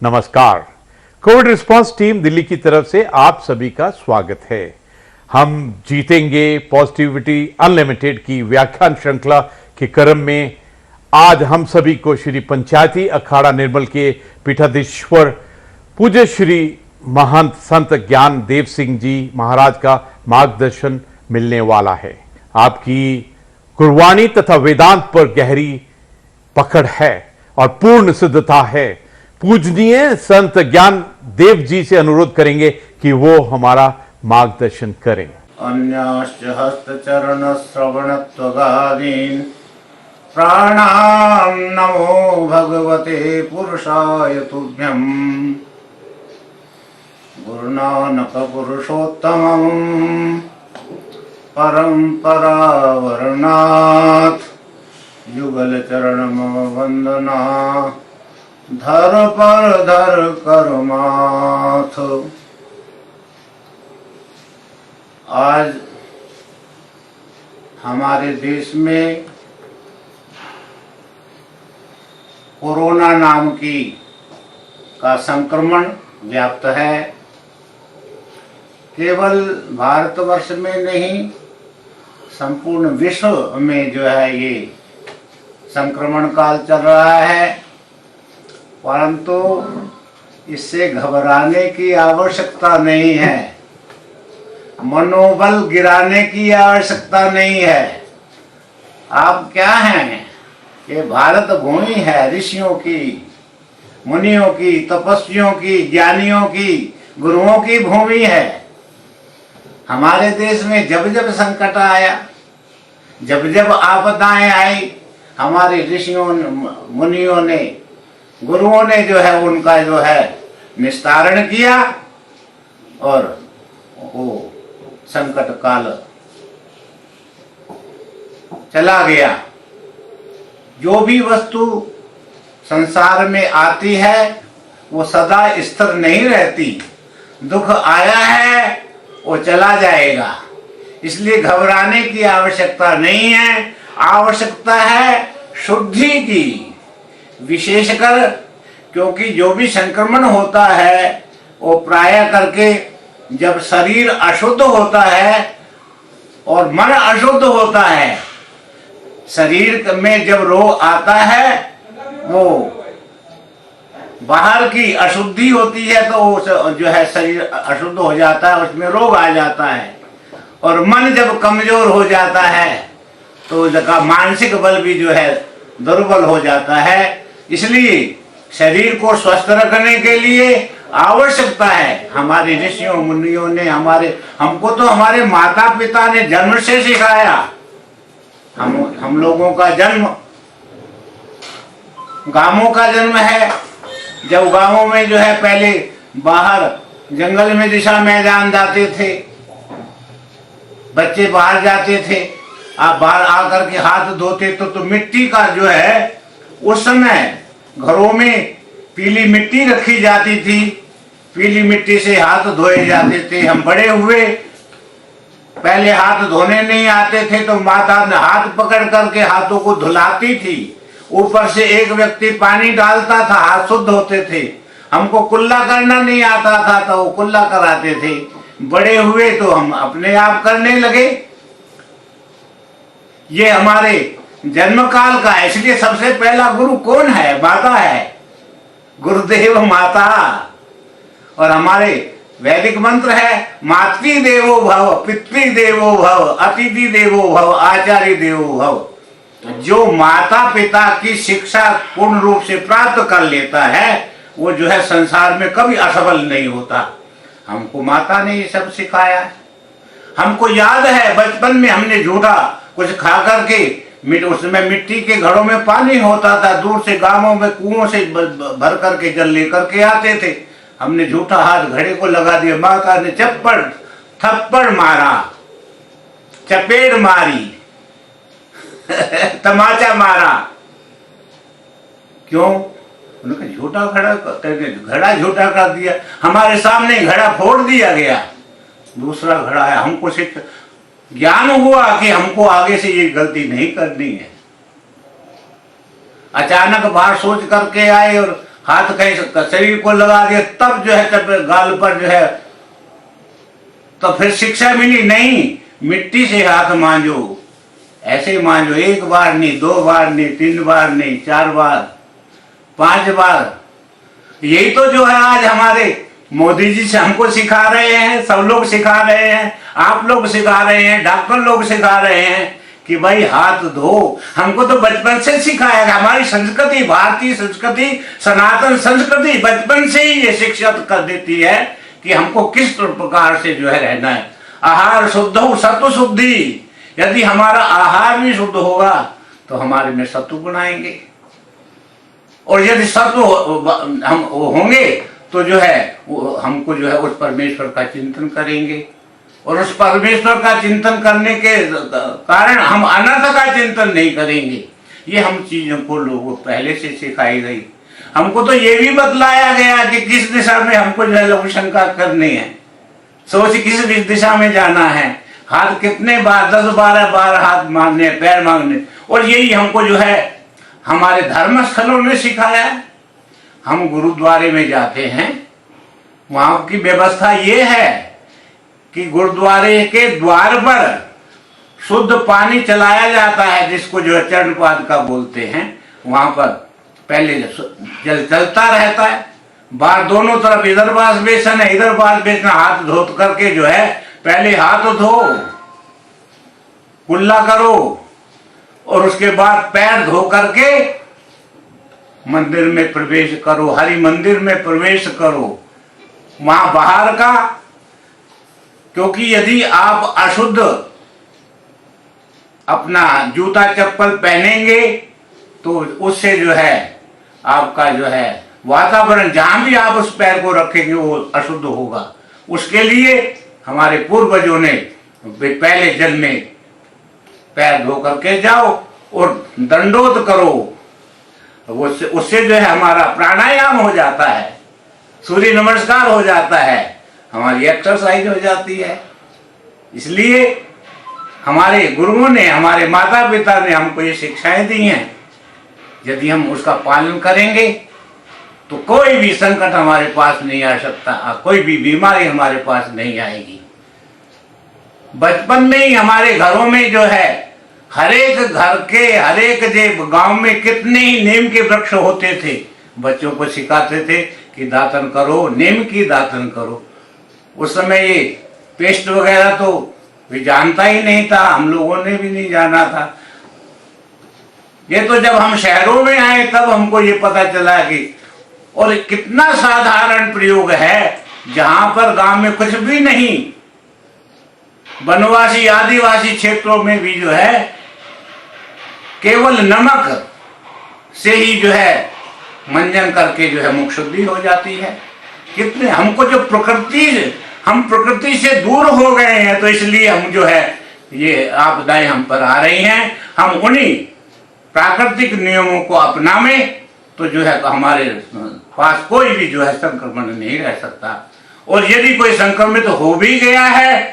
नमस्कार। Covid response team Delhi की तरफ से आप सभी का स्वागत है। हम जीतेंगे पॉजिटिविटी अनलिमिटेड की व्याख्यान श्रृंखला के क्रम में आज हम सभी को श्री पंचायती अखाड़ा निर्मल के पीठाधीश्वर पूज्य श्री महंत संत ज्ञान देव सिंह जी महाराज का मार्गदर्शन मिलने वाला है। आपकी गुरबाणी तथा वेदांत पर गहरी पकड़ है और पूर्ण सिद्धता है। पूजनीय संत ज्ञान देव जी से अनुरोध करेंगे कि वो हमारा मार्गदर्शन करें। अन्याश्च हस्तचरण श्रवणत्वगादीन् प्राणान् नमो भगवते पुरुषाय तुभ्यम्। गुरुनानक पुरुषोत्तमम् परम्परावर्णात् युगल चरण मम वंदना धर पर धर कर्माथ। आज हमारे देश में कोरोना नाम की का संक्रमण व्याप्त है। केवल भारतवर्ष में नहीं, संपूर्ण विश्व में जो है ये संक्रमण काल चल रहा है, परंतु इससे घबराने की आवश्यकता नहीं है, मनोबल गिराने की आवश्यकता नहीं है। आप क्या हैं? ये भारत भूमि है ऋषियों की, मुनियों की, तपस्वियों की, ज्ञानियों की, गुरुओं की भूमि है। हमारे देश में जब जब संकट आया, जब जब आपदाएं आई, हमारे ऋषियों मुनियों ने, गुरुओं ने जो है उनका जो है निस्तारण किया और वो संकट काल चला गया। जो भी वस्तु संसार में आती है वो सदा स्थिर नहीं रहती। दुख आया है वो चला जाएगा, इसलिए घबराने की आवश्यकता नहीं है। आवश्यकता है शुद्धि की, विशेषकर क्योंकि जो भी संक्रमण होता है वो प्राय करके जब शरीर अशुद्ध होता है और मन अशुद्ध होता है, शरीर में जब रोग आता है वो बाहर की अशुद्धि होती है तो जो है शरीर अशुद्ध हो जाता है, उसमें रोग आ जाता है। और मन जब कमजोर हो जाता है तो उसका मानसिक बल भी जो है दुर्बल हो जाता है। इसलिए शरीर को स्वस्थ रखने के लिए आवश्यकता है, हमारे ऋषियों मुनियों ने हमको तो हमारे माता पिता ने जन्म से सिखाया। हम लोगों का जन्म गांवों का जन्म है। जब गांवों में जो है पहले बाहर जंगल में दिशा मैदान जाते थे, बच्चे बाहर जाते थे, आप बाहर आकर के हाथ धोते तो मिट्टी का जो है उस समय घरों में पीली मिट्टी रखी जाती थी, पीली मिट्टी से हाथ धोए जाते थे। हम बड़े हुए, पहले हाथ धोने नहीं आते थे तो माता ने हाथ पकड़ करके हाथों को धुलाती थी, ऊपर से एक व्यक्ति पानी डालता था, हाथ शुद्ध होते थे। हमको कुल्ला करना नहीं आता था तो वो कुल्ला कराते थे। बड़े हुए तो हम अपने आप करने लगे। ये हमारे जन्म काल का है। इसलिए सबसे पहला गुरु कौन है? माता है, गुरुदेव माता। और हमारे वैदिक मंत्र है मातृ देवो भव, पितृ देवो भव, अतिथि देवो भव, आचार्य देवो भव। जो माता पिता की शिक्षा पूर्ण रूप से प्राप्त कर लेता है वो जो है संसार में कभी असफल नहीं होता। हमको माता ने ये सब सिखाया है। हमको याद है बचपन में हमने झूठा कुछ खा करके, उसमें मिट्टी के घड़ों में पानी होता था, दूर से गांवों में कुओं से भर करके जल लेकर के आते थे। हमने झूठा हाथ घड़े को लगा दिया, माता ने थप्पड़ मारा, चपेट मारी, तमाचा मारा। क्यों? उन्होंने झूठा घड़ा झूठा कर दिया। हमारे सामने घड़ा फोड़ दिया गया, दूसरा घड़ा है। हमको ज्ञान हुआ कि हमको आगे से ये गलती नहीं करनी है। अचानक बाहर सोच करके आए और हाथ कहीं शरीर को लगा दिया तब जो है तब गाल पर जो है, तो फिर शिक्षा मिली नहीं, मिट्टी से हाथ मांजो, ऐसे मांजो, 1 बार नहीं, 2 बार नहीं, 3 बार नहीं, 4 बार, 5 बार। यही तो जो है आज हमारे मोदी जी से हमको सिखा रहे हैं, सब लोग सिखा रहे हैं, आप लोग सिखा रहे हैं, डॉक्टर लोग सिखा रहे हैं कि भाई हाथ धो। हमको तो बचपन से सिखाया गया, हमारी संस्कृति, भारतीय संस्कृति, सनातन संस्कृति बचपन से ही ये शिक्षा कर देती है कि हमको किस प्रकार से जो है रहना है। आहार शुद्ध हो सत्व शुद्धि, यदि हमारा आहार भी शुद्ध होगा तो हमारे में सत्व गुण आएंगे, और यदि सत्व हम होंगे तो जो है हमको जो है उस परमेश्वर का चिंतन करेंगे, और उस परमेश्वर का चिंतन करने के कारण हम अनर्थ का चिंतन नहीं करेंगे। ये हम चीजों को लोगों पहले से सिखाई गई। हमको तो ये भी बतलाया गया कि किस दिशा में हमको जो है लघु शंका करनी है, सोच किस दिशा में जाना है, हाथ कितने बार, 10-12 बार हाथ मारने, पैर मांगने, और यही हमको जो है हमारे धर्म स्थलों ने सिखाया। हम गुरुद्वारे में जाते हैं, वहां की व्यवस्था ये है कि गुरुद्वारे के द्वार पर शुद्ध पानी चलाया जाता है, जिसको जो है चरणपाद का बोलते हैं। वहां पर पहले जल चलता रहता है, बाहर दोनों तरफ, इधर वाश बेसन है, इधर वाश बेसन, हाथ धो करके जो है पहले हाथ धो, कुल्ला करो, और उसके बाद पैर धो करके मंदिर में प्रवेश करो, हरि मंदिर में प्रवेश करो। वहां बाहर का, क्योंकि यदि आप अशुद्ध अपना जूता चप्पल पहनेंगे तो उससे जो है आपका जो है वातावरण, जहां भी आप उस पैर को रखेंगे वो अशुद्ध होगा। उसके लिए हमारे पूर्वजों ने पहले जल में पैर धो करके जाओ और दंडोत करो, उससे जो है हमारा प्राणायाम हो जाता है, सूर्य नमस्कार हो जाता है, हमारी एक्सरसाइज हो जाती है। इसलिए हमारे गुरुओं ने, हमारे माता पिता ने हमको ये शिक्षाएं दी हैं। यदि हम उसका पालन करेंगे तो कोई भी संकट हमारे पास नहीं आ सकता, कोई भी बीमारी हमारे पास नहीं आएगी। बचपन में ही हमारे घरों में जो है हर एक घर के, हर एक गांव में कितने ही नीम के वृक्ष होते थे, बच्चों को सिखाते थे कि दातन करो, नीम की दातन करो। उस समय ये पेस्ट वगैरह तो भी जानता ही नहीं था, हम लोगों ने भी नहीं जाना था। ये तो जब हम शहरों में आए तब हमको ये पता चला कि, और कितना साधारण प्रयोग है, जहां पर गांव में कुछ भी नहीं, वनवासी आदिवासी क्षेत्रों में भी जो है केवल नमक से ही जो है मंजन करके जो है मुख शुद्धि हो जाती है। कितने हमको जो प्रकृति, हम प्रकृति से दूर हो गए हैं, तो इसलिए हम जो है ये आपदाएं हम पर आ रही हैं। हम उन्हीं प्राकृतिक नियमों को अपनावें तो जो है हमारे पास कोई भी जो है संक्रमण नहीं रह सकता। और यदि कोई संक्रमित हो भी गया है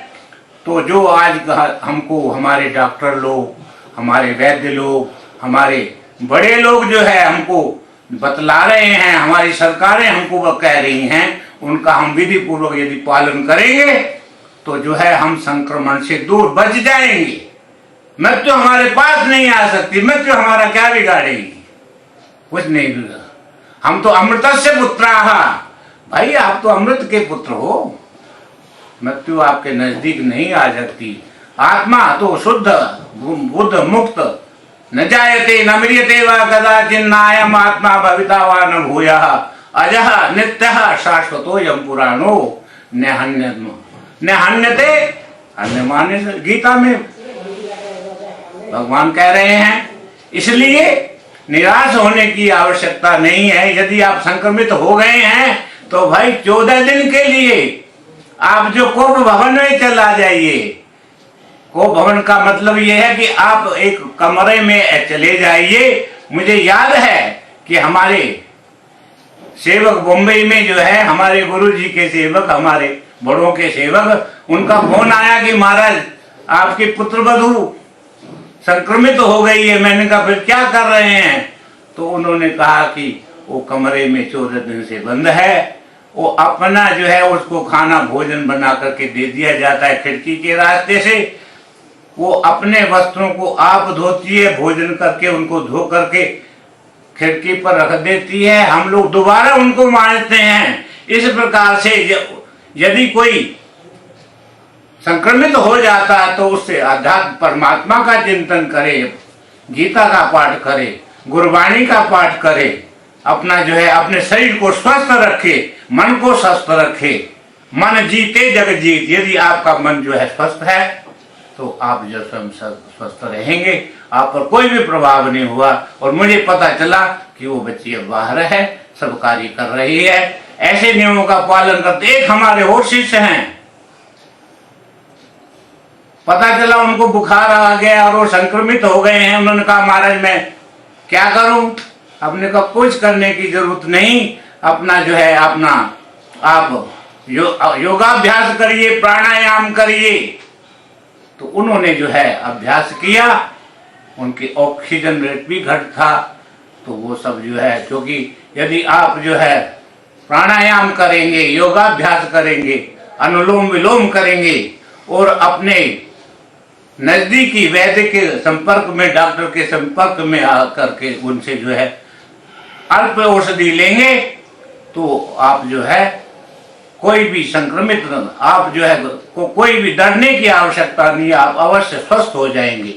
तो जो आज हमको हमारे डॉक्टर लोग, हमारे वैद्य लोग, हमारे बड़े लोग जो है हमको बतला रहे हैं, हमारी सरकारें हमको कह रही हैं, उनका हम विधि पूर्वक यदि पालन करेंगे तो जो है हम संक्रमण से दूर बच जाएंगे। मृत्यु हमारे पास नहीं आ सकती, मृत्यु हमारा क्या बिगाड़ेगी, कुछ नहीं बिगाड़। हम तो अमृतस्य पुत्राः, भाई आप तो अमृत के पुत्र हो, मृत्यु आपके नजदीक नहीं आ सकती। आत्मा तो शुद्ध बुद्ध मुक्त, न जायते न म्रियते वा कदाचिन नायम आत्मा भविता वा न भूयः अजः नित्यः शाश्वतोऽयं पुराणो न हन्यते। अन्य माने गीता में भगवान कह रहे हैं। इसलिए निराश होने की आवश्यकता नहीं है। यदि आप संक्रमित हो गए हैं तो भाई 14 दिन के लिए आप जो कोप भवन में चला जाइए। कोप भवन का मतलब यह है कि आप एक कमरे में चले जाइए। मुझे याद है कि हमारे सेवक बम्बई में जो है, हमारे गुरुजी के सेवक, हमारे बड़ों के सेवक, उनका फोन आया कि महाराज आपकी पुत्रवधू संक्रमित हो गई है। मैंने कहा फिर क्या कर रहे हैं? तो उन्होंने कहा कि वो कमरे में 14 दिन से बंद है। वो अपना जो है उसको खाना भोजन बना करके दे दिया जाता है खिड़की के रास्ते से। वो अपने वस्त्रों को आप धोती है, भोजन करके उनको धो करके खिड़की पर रख देती है। हम लोग दोबारा उनको मानते हैं। इस प्रकार से यदि कोई संक्रमित हो जाता है तो उससे अध्यात्म परमात्मा का चिंतन करे, गीता का पाठ करे, गुरबाणी का पाठ करे, अपना जो है अपने शरीर को स्वस्थ रखे, मन को स्वस्थ रखे। मन जीते जग जीत। यदि आपका मन जो है स्वस्थ है तो आप जो स्वयं स्वस्थ रहेंगे, आप पर कोई भी प्रभाव नहीं हुआ। और मुझे पता चला कि वो बच्ची अब बाहर है, सब कार्य कर रही है, ऐसे नियमों का पालन करते। एक हमारे और शिष्य हैं, पता चला उनको बुखार आ गया और वो संक्रमित हो गए हैं। उन्होंने कहा महाराज मैं क्या करूं? अपने को कुछ करने की जरूरत नहीं, अपना जो है अपना आप योगाभ्यास करिए, प्राणायाम करिए। तो उन्होंने जो है अभ्यास किया, उनकी ऑक्सीजन रेट भी घट था। तो वो सब जो है, क्योंकि यदि आप जो है प्राणायाम करेंगे, योगाभ्यास करेंगे, अनुलोम विलोम करेंगे और अपने नजदीकी वैद्य के संपर्क में, डॉक्टर के संपर्क में आकर के उनसे जो है अल्प औषधि लेंगे तो आप जो है कोई भी संक्रमित, आप जो है कोई भी डरने की आवश्यकता नहीं, आप अवश्य स्वस्थ हो जाएंगे।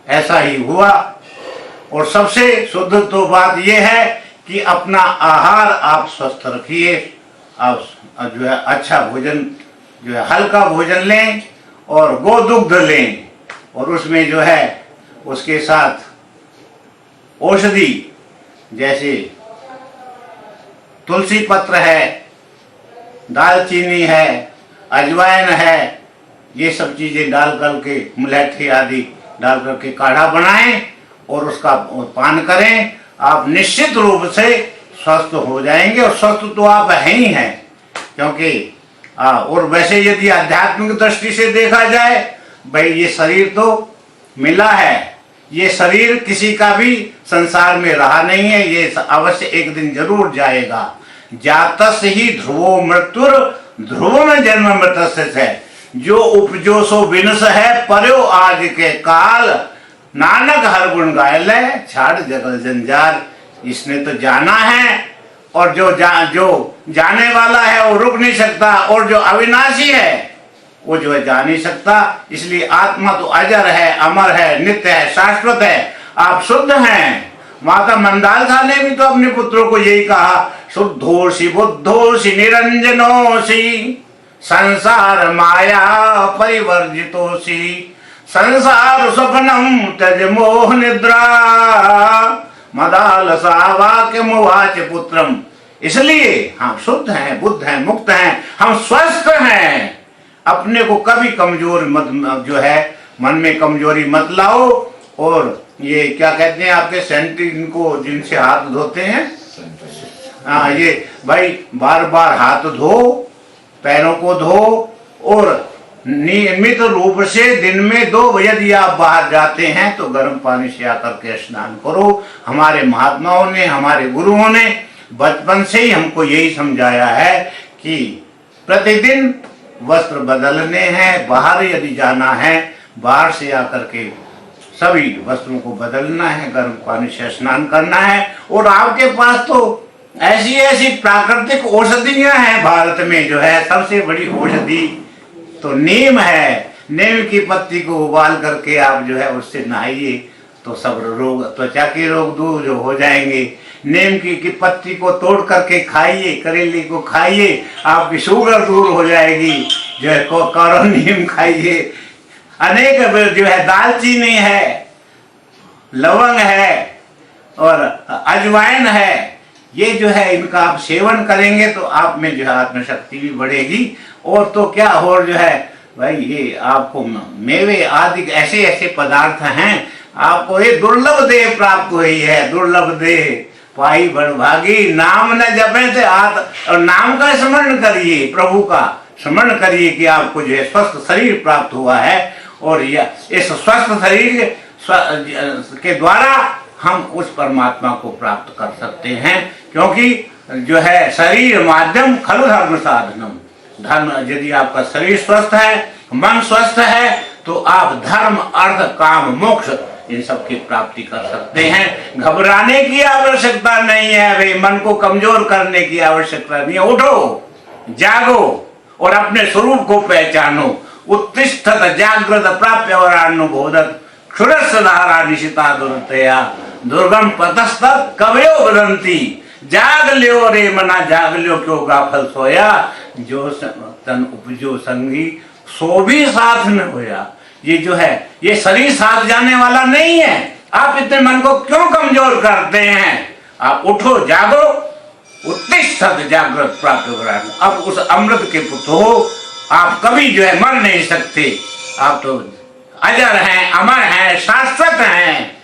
ऐसा ही हुआ। और सबसे शुद्ध तो बात यह है कि अपना आहार आप स्वस्थ रखिए। आप जो है अच्छा भोजन, जो है हल्का भोजन लें और गोदुग्ध लें, और उसमें जो है उसके साथ औषधि जैसे तुलसी पत्र है, दालचीनी है, अजवाइन है, ये सब चीजें डाल करके, मुलैठी आदि डाल करके काढ़ा बनाएं और उसका पान करें। आप निश्चित रूप से स्वस्थ हो जाएंगे। और स्वस्थ तो आप हैं ही हैं, क्योंकि और वैसे यदि आध्यात्मिक दृष्टि से देखा जाए, भाई ये शरीर तो मिला है, ये शरीर किसी का भी संसार में रहा नहीं है, ये अवश्य एक दिन जरूर जाएगा। जातस ही ध्रुवो मृत्युर ध्रुव में जन्म मृतस्य है। जो उपजो सो विनस है, पर्यो आज के काल, नानक हर गुण गाय ले, छाड़ जगल जंजार। इसने तो जाना है, और जो जाने वाला है वो रुक नहीं सकता, और जो अविनाशी है वो जो है जा नहीं सकता। इसलिए आत्मा तो अजर है, अमर है, नित्य है, शाश्वत है। आप शुद्ध हैं। माता मंदालसा ने भी तो अपने पुत्रों को यही कहा, शुद्धोषि बुद्धोषि निरंजनोषि, संसार माया परिवर्जितोषि, संसार स्वप्नम त्यज मोह निद्रा, मदालसा वाक्य मुवाच पुत्रम। इसलिए हम शुद्ध हैं, बुद्ध हैं, मुक्त हैं, हम स्वस्थ हैं। अपने को कभी कमजोर मत, जो है मन में कमजोरी मत लाओ। और ये क्या कहते हैं आपके सैनिटरी को जिनसे हाथ धोते हैं, हाँ, ये भाई बार बार हाथ धो, पैरों को धो, और नियमित रूप से दिन में 2 बजे यदि आप बाहर जाते हैं तो गर्म पानी से आकर के स्नान करो। हमारे महात्माओं ने, हमारे गुरुओं ने बचपन से ही हमको यही समझाया है कि प्रतिदिन वस्त्र बदलने हैं। बाहर यदि जाना है, बाहर से आकर के सभी वस्त्रों को बदलना है, गर्म पानी से स्नान करना है। और आपके पास तो ऐसी ऐसी प्राकृतिक औषधियां हैं भारत में, जो है सबसे बड़ी औषधि तो नीम है। नीम की पत्ती को उबाल करके आप जो है उससे नहाइए तो सब रोग, त्वचा के रोग दूर जो हो जाएंगे। नीम की पत्ती को तोड़ करके खाइए, करेले को खाइए, आपकी शुगर दूर हो जाएगी। जो है करो नीम खाइए। अनेक जो है दालचीनी है, लवंग है और अजवाइन है, ये जो है इनका आप सेवन करेंगे तो आप में जो है आत्मशक्ति भी बढ़ेगी। और तो क्या, और जो है भाई ये आपको मेवे आदि ऐसे ऐसे पदार्थ हैं, आपको ये दुर्लभ देह प्राप्त हुई है। दुर्लभ देह पाई बड़भागी, नाम न जपे थे और नाम का स्मरण करिए, प्रभु का स्मरण करिए कि आपको जो है स्वस्थ शरीर प्राप्त हुआ है। और इस स्वस्थ शरीर के द्वारा हम उस परमात्मा को प्राप्त कर सकते हैं। क्योंकि जो है शरीर माध्यम खलु धर्म साधनम, धर्म यदि आपका शरीर स्वस्थ है, मन स्वस्थ है, तो आप धर्म अर्थ काम मोक्ष इन सब की प्राप्ति कर सकते हैं। घबराने की आवश्यकता नहीं है भाई, मन को कमजोर करने की आवश्यकता नहीं है। उठो, जागो और अपने स्वरूप को पहचानो। उत्तिष्ठत जागृत प्राप्य वरानुबोधत क्षुरस्धारा निशिता दुर्तया दुर्गम पतस्तत कवयो वदंती। जाग लियो रे मना, जाग लियो क्यों गाफल सोया, जो तन उपजो संगी सो भी साथ न होया। ये जो है ये शरीर साथ जाने वाला नहीं है। आप इतने मन को क्यों कमजोर करते हैं? आप उठो, जागो, उत्तिष्ठत जागृत प्राप्त वरानु। अब उस अमृत के पुत्र हो, आप कभी जो है मर नहीं सकते। आप तो अजर हैं, अमर हैं, शाश्वत हैं।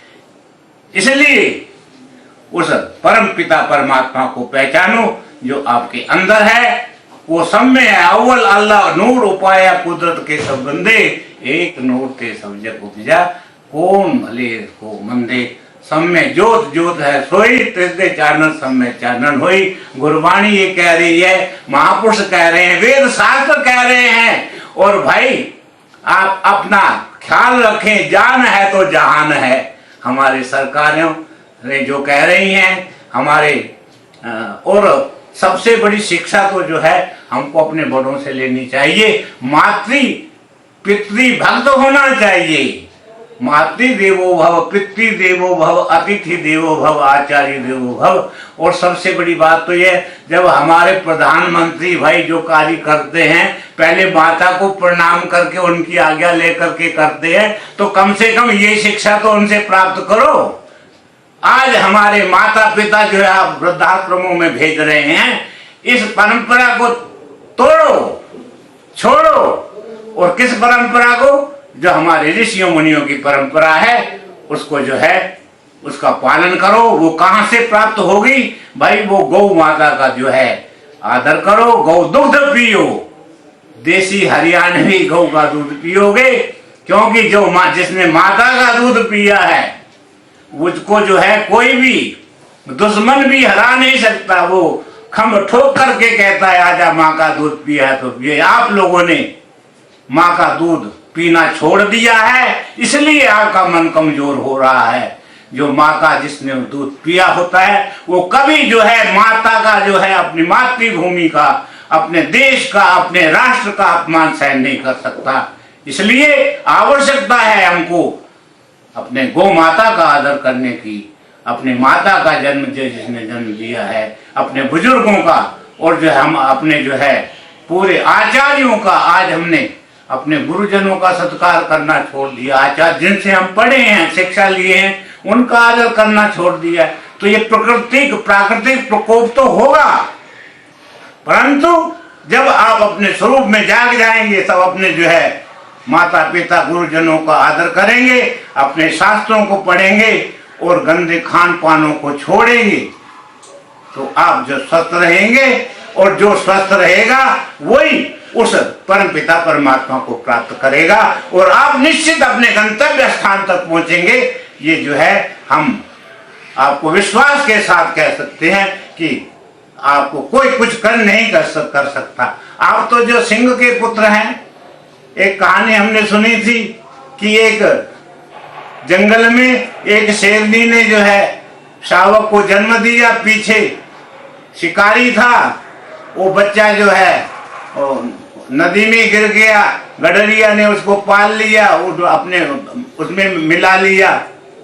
इसलिए उस परम पिता परमात्मा को पहचानो जो आपके अंदर है। वो सब में है। अव्वल अल्लाह नूर उपाया कुदरत के सब बंदे, एक नूर ते सब जग उपजा, कौन भले को मंदे। सब में ज्योत ज्योत है सोई, त्रिदे चानन सब में चानन होई। गुरबाणी ये कह रही है, महापुरुष कह रहे हैं, वेद शास्त्र कह रहे हैं। और भाई आप अपना ख्याल रखें, जान है तो जहान है। हमारे सरकारों ने जो कह रही हैं, हमारे और सबसे बड़ी शिक्षा तो जो है हमको अपने बड़ों से लेनी चाहिए। मातृ पितृ भक्त होना चाहिए। मातृ देवो भव, पितृ देवो भव, अतिथि देवो भव, आचार्य देवो भव। और सबसे बड़ी बात तो यह, जब हमारे प्रधानमंत्री भाई जो कार्य करते हैं, पहले माता को प्रणाम करके उनकी आज्ञा लेकर के करते हैं, तो कम से कम ये शिक्षा तो उनसे प्राप्त करो। आज हमारे माता पिता जो है आप वृद्धाश्रमों में भेज रहे हैं, इस परंपरा को तोड़ो, छोड़ो। और किस परंपरा को? जो हमारे ऋषियों मुनियों की परंपरा है, उसको जो है उसका पालन करो। वो कहां से प्राप्त होगी भाई? वो गौ माता का जो है आदर करो, गौ दुग्ध पियो, देसी हरियाणवी गौ का दूध पियोगे। क्योंकि जो जिसने माता का दूध पिया है, उसको जो है कोई भी दुश्मन भी हरा नहीं सकता। वो खम ठोक करके कहता है, आजा माँ का दूध पिया है तो पिए। आप लोगों ने माँ का दूध पीना छोड़ दिया है, इसलिए आपका मन कमजोर हो रहा है। जो माँ का जिसने दूध पिया होता है, वो कभी जो है माता का जो है, अपनी मातृभूमि का, अपने देश का, अपने राष्ट्र का अपमान सहन नहीं कर सकता। इसलिए आवश्यकता है हमको अपने गौ माता का आदर करने की, अपने माता का जन्म जिसने जन्म दिया है, अपने बुजुर्गों का, और जो हम अपने जो है पूरे आचार्यों का, आज हमने अपने गुरुजनों का सत्कार करना छोड़ दिया। आचार्य जिनसे हम पढ़े हैं, शिक्षा लिए हैं, उनका आदर करना छोड़ दिया। तो ये प्राकृतिक प्रकोप तो होगा, परंतु जब आप अपने स्वरूप में जाग जाएंगे, तब अपने जो है माता पिता गुरुजनों का आदर करेंगे, अपने शास्त्रों को पढ़ेंगे और गंदे खान पानों को छोड़ेंगे, तो आप जो स्वस्थ रहेंगे। और जो स्वस्थ रहेगा वही उस परम पिता परमात्मा को प्राप्त करेगा, और आप निश्चित अपने गंतव्य स्थान तक पहुंचेंगे। ये जो है हम आपको विश्वास के साथ कह सकते हैं कि आपको कोई कुछ कर नहीं कर सकता। आप तो जो सिंह के पुत्र हैं, एक कहानी हमने सुनी थी कि एक जंगल में एक शेरनी ने जो है शावक को जन्म दिया। पीछे शिकारी था, वो बच्चा जो है नदी में गिर गया, गडरिया ने उसको पाल लिया, अपने उसमें मिला लिया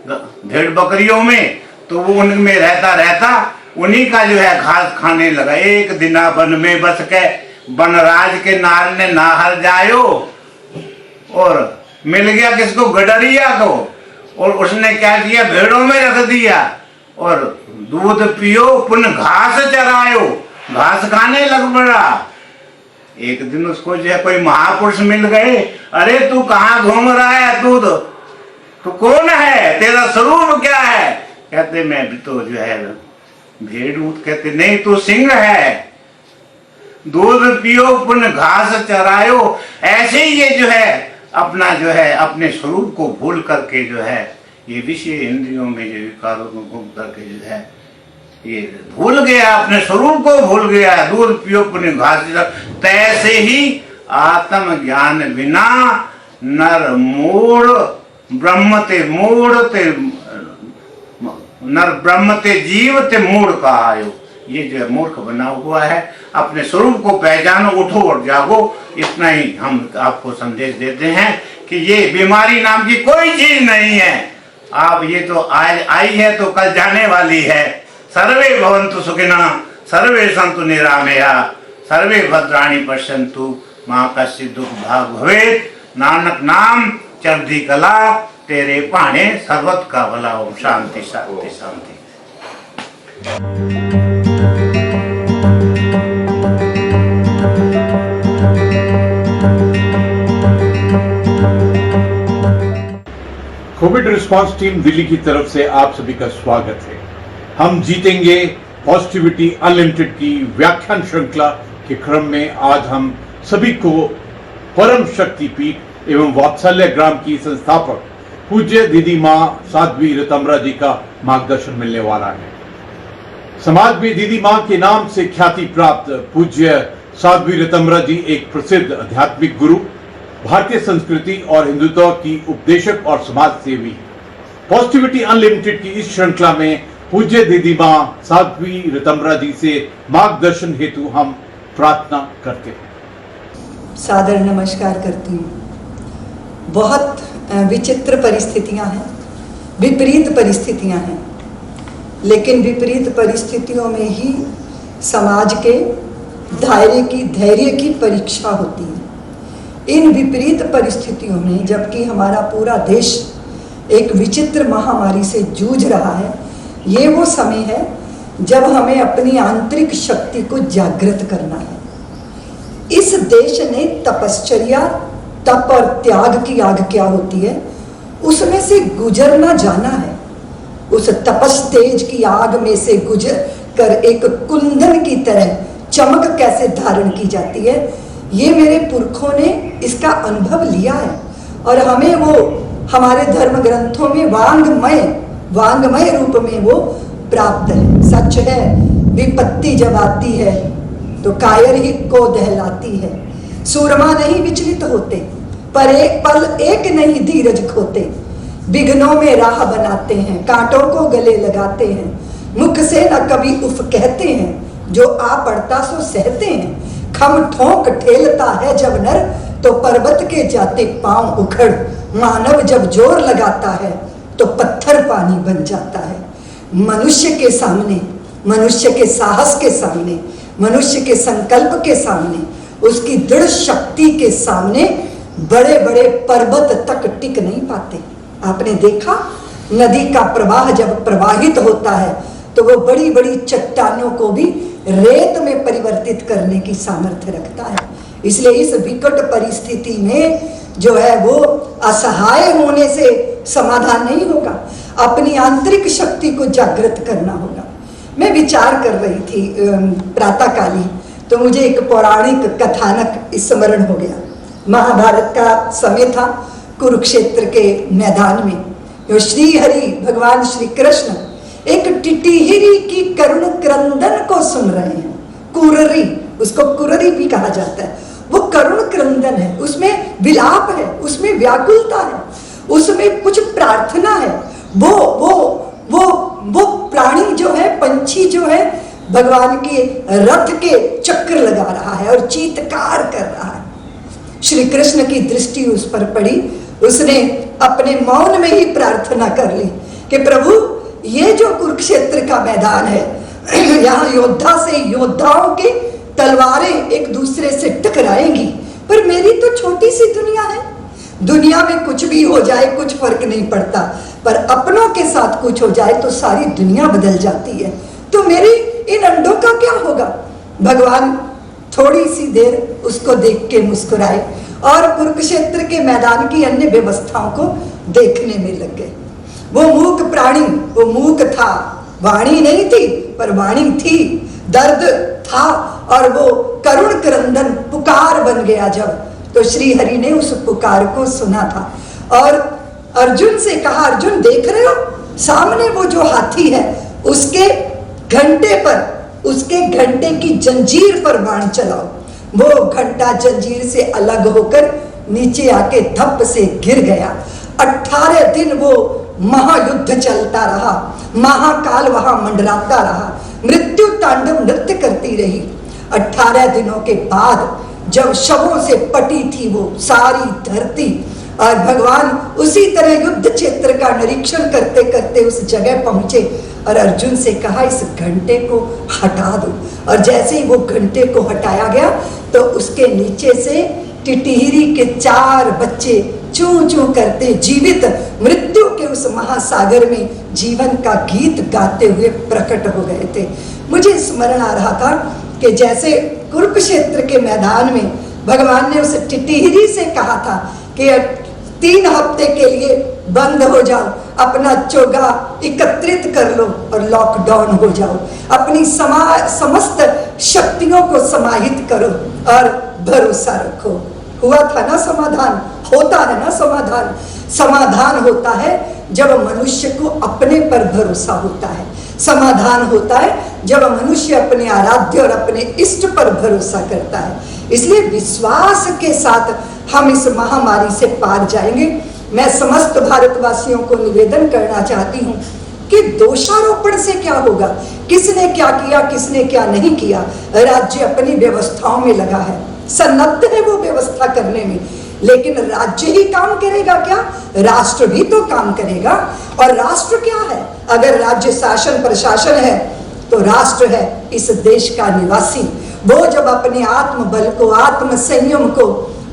भेड़ बकरियों में, तो वो उनमें रहता रहता उन्हीं का जो है घास खाने लगा। एक दिना वन में बस के वनराज के नार ने नाहर जायो, और मिल गया किसको? गडरिया को। और उसने क्या किया? भेड़ों में रख दिया और दूध पियो पुन घास चरायो, घास खाने लग पड़ा। एक दिन उसको जो है कोई महापुरुष मिल गए। अरे तू कहाँ घूम रहा है? तू कौन है? तेरा स्वरूप क्या है? कहते मैं भी तो जो है भेड़ हूं। कहते नहीं, तू सिंह है। दूध पियो पुन घास चरायो। ऐसे ही ये जो है अपना जो है अपने स्वरूप को भूल करके जो है ये विषय इंद्रियों में जो विकारों में घूम करके जो है ये भूल गया, अपने स्वरूप को भूल गया। दूध पियो पुण्य घास, तैसे ही आत्म ज्ञान बिना नर मूढ़ ब्रह्म ते मूढ़ ते नर ब्रह्म ते जीव ते मूढ़ कहायो। ये जो है मूर्ख बना हुआ है। अपने स्वरूप को पहचानो, उठो और जागो। इतना ही हम आपको संदेश देते हैं कि ये बीमारी नाम की कोई चीज नहीं है। आप ये तो आज आई है तो कल जाने वाली है। सर्वे भवन्तु सुखिनः, सर्वे सन्तु निरामया, सर्वे भद्राणि पश्यन्तु मा कश्चित् दुख भाग भवेत्। नानक नाम चढ़ती कला, तेरे पाने सर्वत का भला। ओम शांति शांति शांति। कोविड रिस्पांस टीम दिल्ली की तरफ से आप सभी का स्वागत है। हम जीतेंगे पॉजिटिविटी अनलिमिटेड की व्याख्यान श्रृंखला के क्रम में आज हम सभी को परम शक्ति पीठ एवं वात्सल्य ग्राम की संस्थापक पूज्य दीदी मां साध्वी ऋतंबरा जी का मार्गदर्शन मिलने वाला है। समाज में दीदी मां के नाम से ख्याति प्राप्त पूज्य साध्वी ऋतंबरा जी एक प्रसिद्ध आध्यात्मिक गुरु, भारतीय संस्कृति और हिंदुत्व की उपदेशक और समाज सेवी। पॉजिटिविटी अनलिमिटेड की इस श्रृंखला में पूज्य दीदी मां साध्वी ऋतंबरा जी से मार्गदर्शन हेतु हम प्रार्थना करते हैं। सादर नमस्कार करती हूँ। बहुत विचित्र परिस्थितियां हैं, विपरीत परिस्थितियां हैं, लेकिन विपरीत परिस्थितियों में ही समाज के धैर्य की परीक्षा होती है। इन विपरीत परिस्थितियों में जबकि हमारा पूरा देश एक विचित्र महामारी से जूझ रहा है, ये वो समय है जब हमें अपनी आंतरिक शक्ति को जागृत करना है। इस देश ने तपश्चर्या, तप और त्याग की आग क्या होती है उसमें से गुजरना जाना है। उस तपस तेज की आग में से गुजर कर एक कुंदन की तरह चमक कैसे धारण की जाती है, ये मेरे पुरखों ने इसका अनुभव लिया है और हमें वो हमारे धर्म ग्रंथों में वांगमय रूप में वो प्राप्त है। सच है, विपत्ति जब आती है तो कायर ही को दहलाती है। सूरमा नहीं विचलित होते, पर एक पल एक नहीं धीरज खोते। विघ्नों में राह बनाते हैं, कांटों को गले लगाते हैं। मुख से न कभी उफ कहते हैं, जो आ पड़ता सो सहते हैं। खम ठोंक ठेलता है जब नर, तो पर्वत के जाते पांव उखड़। मानव जब जोर लगाता है तो पत्थर पानी बन जाता है। मनुष्य के सामने, मनुष्य के साहस के सामने, मनुष्य के संकल्प के सामने, उसकी दृढ़ शक्ति के सामने बड़े बड़े पर्वत तक टिक नहीं पाते। आपने देखा, नदी का प्रवाह जब प्रवाहित होता है तो वो बड़ी बड़ी चट्टानों को भी रेत में परिवर्तित करने की सामर्थ्य रखता है। इसलिए इस विकट परिस्थिति में जो है वो असहाय होने से समाधान नहीं होगा, अपनी आंतरिक शक्ति को जागृत करना होगा। मैं विचार कर रही थी प्रातःकाली, तो मुझे एक पौराणिक कथानक स्मरण हो गया। महाभारत का समय था, कुरुक्षेत्र के मैदान में श्री हरि भगवान श्री कृष्ण एक टिटिहिरी की करुण क्रंदन को सुन रहे हैं। कुररी, उसको कुररी भी कहा जाता है। वो करुण क्रंदन है, उसमें विलाप है, उसमें व्याकुलता है, उसमें कुछ प्रार्थना है। वो प्राणी जो है, पंछी जो है, भगवान के रथ के चक्र लगा रहा है और चीत्कार कर रहा है। श्री कृष्ण की दृष्टि उस पर पड़ी, उसने अपने मौन में ही प्रार्थना कर ली कि प्रभु, ये जो कुरुक्षेत्र का मैदान है, यहाँ योद्धा से योद्धाओं की तलवारें एक दूसरे से टकराएंगी, पर मेरी तो छोटी सी दुनिया है। दुनिया में कुछ भी हो जाए कुछ फर्क नहीं पड़ता, पर अपनों के साथ कुछ हो जाए तो सारी दुनिया बदल जाती है। तो मेरी इन अंडों का क्या होगा? भगवान थोड़ी सी देर उसको देख के मुस्कुराए और कुरुक्षेत्र के मैदान की अन्य व्यवस्थाओं को देखने में लग गए। वो मूक प्राणी, वो मूक था, वाणी नहीं थी पर वाणी थी, दर्द था और वो करुण क्रंदन पुकार बन गया जब, तो श्री हरि ने उस पुकार को सुना था और अर्जुन से कहा, अर्जुन देख रहे हो सामने वो जो हाथी है, उसके घंटे पर, उसके घंटे की जंजीर पर बाण चलाओ। वो घंटा जंजीर से अलग होकर नीचे आके धप से गिर गया। 18 दिन वो महायुद्ध चलता रहा, महाकाल वहां मंडराता रहा, मृत्यु तांडव नृत्य करती रही। 18 दिनों के बाद जब शवों से पटी थी वो सारी धरती, और भगवान उसी तरह युद्ध क्षेत्र का निरीक्षण करते करते उस जगह पहुंचे और अर्जुन से कहा, इस घंटे को हटा दो। और जैसे ही वो घंटे को हटाया गया तो उसके नीचे से टिटिहरी के 4 बच्चे चूं चूं करते जीवित मृत्यु के उस महासागर में जीवन का गीत गाते हुए प्रकट हो गए थे। मुझे स्मरण आ रहा था कि जैसे कुरुक्षेत्र के मैदान में भगवान ने उस टिटिहरी से कहा था कि 3 हफ्ते के लिए बंद हो जाओ, अपना चोगा एकत्रित कर लो और लॉकडाउन हो जाओ, अपनी समस्त शक्तियों को समाहित करो और भरोसा रखो। हुआ था ना समाधान, होता है ना समाधान। समाधान होता है जब मनुष्य को अपने पर भरोसा होता है, समाधान होता है जब मनुष्य अपने आराध्य और अपने इष्ट पर भरोसा करता है। इसलिए विश्वास के साथ हम इस महामारी से पार जाएंगे। मैं समस्त भारतवासियों को निवेदन करना चाहती हूँ कि दोषारोपण से क्या होगा, किसने क्या किया, किसने क्या नहीं किया। राज्य अपनी व्यवस्थाओं में लगा है, सन्नद्ध है वो व्यवस्था करने में, लेकिन राज्य ही काम करेगा क्या? राष्ट्र भी तो काम करेगा। और राष्ट्र क्या है? अगर राज्य शासन प्रशासन है तो राष्ट्र है इस देश का निवासी। वो जब अपने आत्म बल को, आत्म संयम को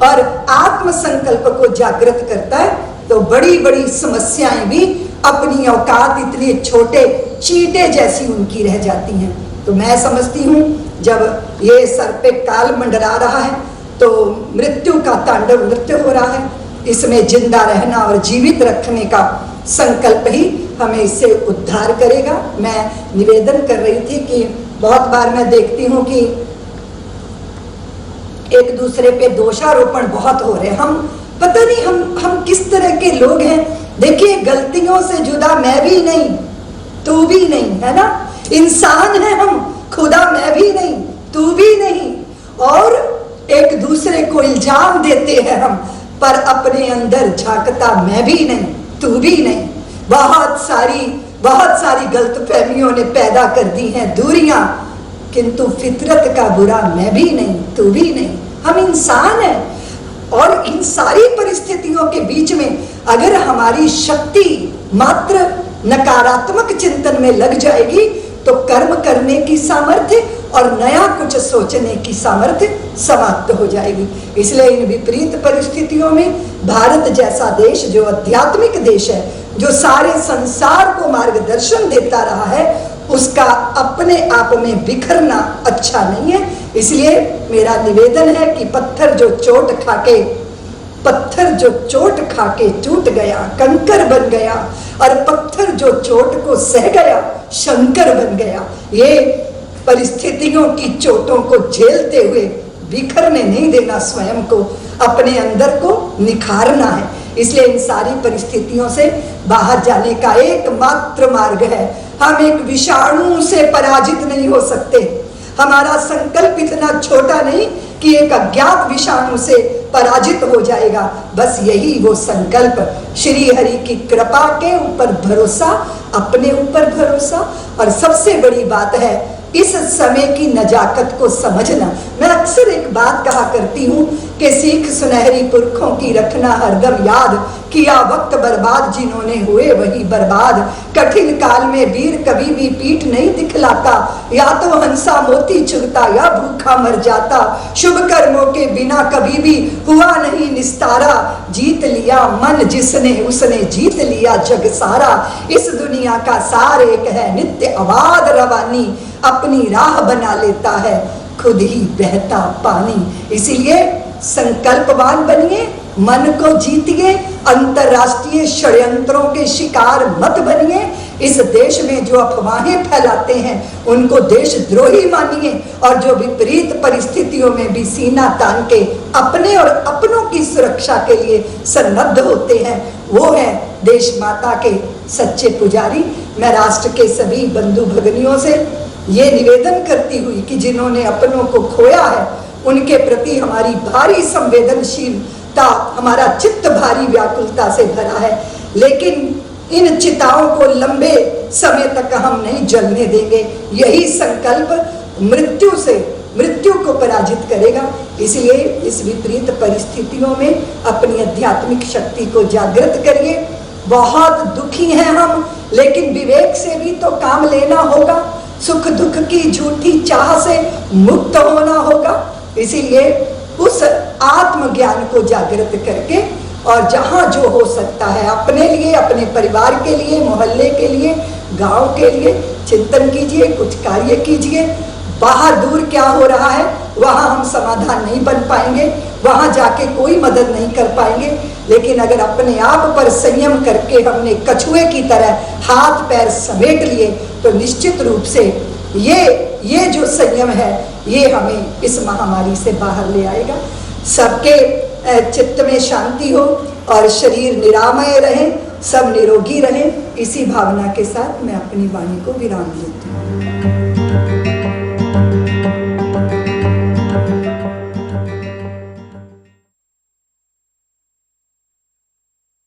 और आत्म संकल्प को जागृत करता है तो बड़ी बड़ी समस्याएं भी अपनी औकात इतने छोटे चींटे जैसी उनकी रह जाती हैं। तो मैं समझती हूँ जब ये सर पे काल मंडरा रहा है तो मृत्यु का तांडव नृत्य हो रहा है, इसमें जिंदा रहना और जीवित रखने का संकल्प ही हमें इससे उद्धार करेगा। मैं निवेदन कर रही थी कि बहुत बार मैं देखती हूँ कि एक दूसरे पे दोषारोपण बहुत हो रहे हैं। हम पता नहीं हम किस तरह के लोग हैं। देखिए, गलतियों से जुदा मैं भी नहीं, तू भी नहीं, है ना? इंसान है हम, खुदा मैं भी नहीं, तू भी नहीं, और एक दूसरे को इल्जाम देते हैं हम, पर अपने अंदर झांकता मैं भी नहीं, तू भी नहीं। बहुत सारी गलतफहमियों ने पैदा कर दी हैं दूरियां, किंतु फितरत का बुरा मैं भी नहीं, तू भी नहीं। हम इंसान हैं और इन सारी परिस्थितियों के बीच में अगर हमारी शक्ति मात्र नकारात्मक चिंतन में लग जाएगी तो कर्म करने की सामर्थ्य और नया कुछ सोचने की सामर्थ्य समाप्त हो जाएगी। इसलिए इन विपरीत परिस्थितियों में भारत जैसा देश जो आध्यात्मिक देश है, जो सारे संसार को मार्गदर्शन देता रहा है, उसका अपने आप में बिखरना अच्छा नहीं है। इसलिए मेरा निवेदन है कि पत्थर जो चोट खाके टूट गया कंकर बन गया, और पत्थर जो चोट को सह गया शंकर बन गया। ये परिस्थितियों की चोटों को झेलते हुए बिखरने नहीं देना, स्वयं को, अपने अंदर को निखारना है। इसलिए इन सारी परिस्थितियों से बाहर जाने का एकमात्र मार्ग है, हम एक विषाणु से पराजित नहीं हो सकते। हमारा संकल्प इतना छोटा नहीं कि एक अज्ञात विषाणु से पराजित हो जाएगा। बस यही वो संकल्प, श्री हरि की कृपा के ऊपर भरोसा, अपने ऊपर भरोसा, और सबसे बड़ी बात है इस समय की नजाकत को समझना। मैं अक्सर एक बात कहा करती हूँ कि सीख सुनहरी पुरखों की रखना हरदम याद, किया वक्त बर्बाद जिन्होंने हुए वही बर्बाद। कठिन काल में वीर कभी भी पीठ नहीं दिखलाता, या तो हंसा मोती चुगता या भूखा मर जाता। शुभ कर्मों के बिना कभी भी हुआ नहीं निस्तारा, जीत लिया मन जिसने उसने जीत लिया जग सारा। इस दुनिया का सार एक है नित्य आबाद रवानी, अपनी राह बना लेता है खुद ही बहता पानी। इसीलिए संकल्पवान बनिए, मन को जीतिए, अंतरराष्ट्रीय षड्यंत्रों के शिकार मत बनिए। इस देश में जो अफवाहें फैलाते हैं उनको देशद्रोही मानिए, और जो विपरीत परिस्थितियों में भी सीना तान के अपने और अपनों की सुरक्षा के लिए सन्नद्ध होते हैं, वो है देश माता के सच्चे पुजारी। मैं राष्ट्र के सभी बंधु भगिनियों से ये निवेदन करती हुई कि जिन्होंने अपनों को खोया है उनके प्रति हमारी भारी संवेदनशीलता, हमारा चित्त भारी व्याकुलता से भरा है, लेकिन इन चिताओं को लंबे समय तक हम नहीं जलने देंगे। यही संकल्प मृत्यु को पराजित करेगा। इसलिए इस विपरीत परिस्थितियों में अपनी आध्यात्मिक शक्ति को जागृत करिए। बहुत दुखी हैं हम, लेकिन विवेक से भी तो काम लेना होगा, सुख दुख की झूठी चाह से मुक्त होना होगा। इसीलिए उस आत्मज्ञान को जागृत करके और जहाँ जो हो सकता है अपने लिए, अपने परिवार के लिए, मोहल्ले के लिए, गांव के लिए चिंतन कीजिए, कुछ कार्य कीजिए। बाहर दूर क्या हो रहा है वहाँ हम समाधान नहीं बन पाएंगे, वहाँ जाके कोई मदद नहीं कर पाएंगे, लेकिन अगर अपने आप पर संयम करके हमने कछुए की तरह हाथ पैर समेट लिए तो निश्चित रूप से ये जो संयम है ये हमें इस महामारी से बाहर ले आएगा। सबके चित्त में शांति हो और शरीर निरामय रहे, सब निरोगी रहे। इसी भावना के साथ मैं अपनी वाणी को विराम देती हूँ।